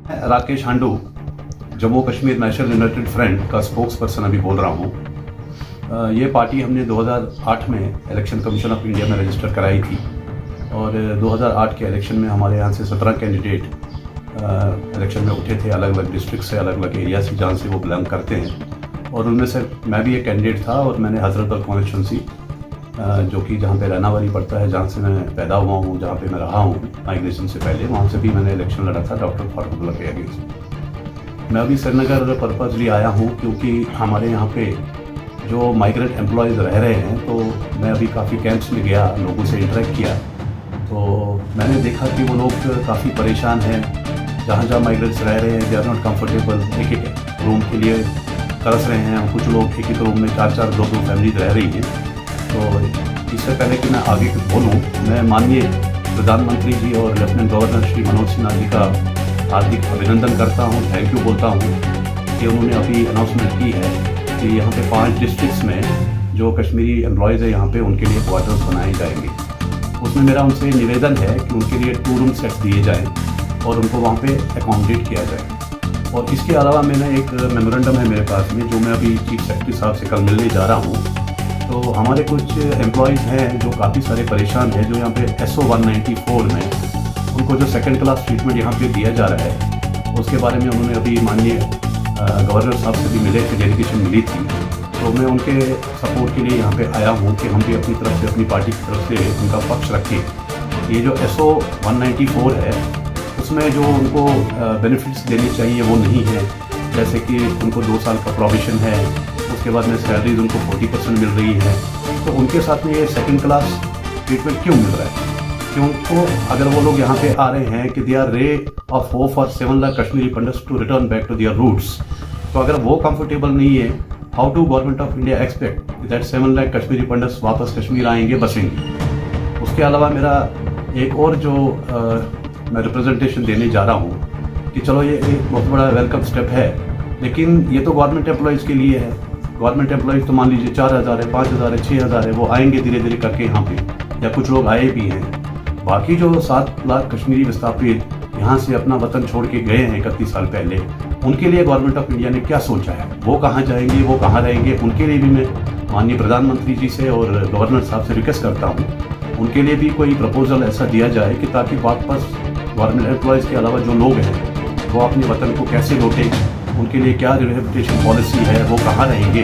Rakesh Handoo, Jammu Kashmir national united front का spokesperson अभी बोल रहा हूँ। ये पार्टी हमने 2008 में इलेक्शन कमीशन ऑफ इंडिया में रजिस्टर कराई थी और 2008 के इलेक्शन में हमारे यहाँ से 17 कैंडिडेट इलेक्शन में उठे थे, अलग अलग डिस्ट्रिक्ट से, अलग अलग एरिया से जहाँ से वो बिलोंग करते हैं। और उनमें से मैं भी एक कैंडिडेट था और मैंने हजरतबल कॉन्स्टिट्यूंसी जो कि जहाँ पे रहनावाली पड़ता है, जहाँ से मैं पैदा हुआ हूँ, जहाँ पे मैं रहा हूँ माइग्रेशन से पहले, वहाँ से भी मैंने इलेक्शन लड़ा था डॉक्टर फारूकुल्लाह के अगेंस्ट। मैं अभी श्रीनगर पर्पजली आया हूँ क्योंकि हमारे यहाँ पे जो माइग्रेंट एम्प्लॉयज़ रह रहे हैं, तो मैं अभी काफ़ी कैंप्स में गया, लोगों से इंटरेक्ट किया, तो मैंने देखा कि वो लोग काफ़ी परेशान हैं। जहाँ जहाँ माइग्रेंट्स रह रहे हैं, दे आर नॉट कम्फर्टेबल, एक एक रूम के लिए तरस रहे हैं। कुछ लोग एक एक रूम में 4-4 2 फैमिलीज रह रही हैं। तो इससे पहले कि मैं आगे बोलूँ, मैं माननीय प्रधानमंत्री जी और लेफ्टिनेंट गवर्नर श्री मनोज सिन्हा जी का हार्दिक अभिनंदन करता हूँ, थैंक यू बोलता हूँ कि उन्होंने अभी अनाउंसमेंट की है कि यहाँ पे 5 डिस्ट्रिक्ट्स में जो कश्मीरी एम्प्लॉयज़ है यहाँ पे, उनके लिए क्वार्टर्स बनाए जाएंगे। उसमें मेरा उनसे निवेदन है कि उनके लिए 2 रूम सेट्स दिए जाएँ और उनको वहाँ पे एकोमोडेट किया जाए। और इसके अलावा मैंने एक मेमोरेंडम है मेरे पास में, जो मैं अभी चीफ सेक्रेटरी साहब से कल मिलने जा रहा हूँ। तो हमारे कुछ एम्प्लॉयज़ हैं जो काफ़ी सारे परेशान हैं, जो यहाँ पे SO 194 में उनको जो सेकंड क्लास ट्रीटमेंट यहाँ पे दिया जा रहा है, उसके बारे में उन्होंने अभी माननीय गवर्नर साहब से भी मिले थे, डेलीगेशन मिली थी। तो मैं उनके सपोर्ट के लिए यहाँ पे आया हूँ कि हम भी अपनी तरफ से, अपनी पार्टी की तरफ से उनका पक्ष रखें। ये जो SO 194 है, उसमें जो उनको बेनिफिट्स देने चाहिए वो नहीं है। जैसे कि उनको 2 साल का प्रोविशन है, उसके बाद में सैलरीज उनको 40% मिल रही है। तो उनके साथ में ये सेकंड क्लास ट्रीटमेंट क्यों मिल रहा है? क्योंकि अगर वो लोग यहाँ पे आ रहे हैं कि they are ray of hope for 7 lakh Kashmiri pandits to return back to their roots, तो अगर वो कंफर्टेबल नहीं है, how to government of India expect that 7 lakh Kashmiri pandits वापस कश्मीर आएंगे, बसेंगे? उसके अलावा मेरा एक और जो मैं रिप्रेजेंटेशन देने जा रहा हूँ कि चलो ये एक बहुत बड़ा वेलकम स्टेप है, लेकिन ये तो गवर्नमेंट एम्प्लॉयज़ के लिए है। गवर्नमेंट एम्प्लॉयज़ तो मान लीजिए 4000 है, 5000 है, 6000 है, वो आएंगे धीरे धीरे करके यहाँ पे, या कुछ लोग आए भी हैं। बाकी जो 7 लाख कश्मीरी विस्थापित यहाँ से अपना वतन छोड़ के गए हैं 31 साल पहले, उनके लिए गवर्नमेंट ऑफ इंडिया ने क्या सोचा है? वो कहाँ जाएंगे, वो कहाँ रहेंगे? उनके लिए भी मैं माननीय प्रधानमंत्री जी से और गवर्नर साहब से रिक्वेस्ट करता हूँ, उनके लिए भी कोई प्रपोजल ऐसा दिया जाए कि ताकि वापस गवर्नमेंट एम्प्लॉयज़ के अलावा जो लोग हैं वो अपने वतन को कैसे लौटें, उनके लिए क्या रिहेबिलिटेशन पॉलिसी है, वो कहाँ रहेंगे।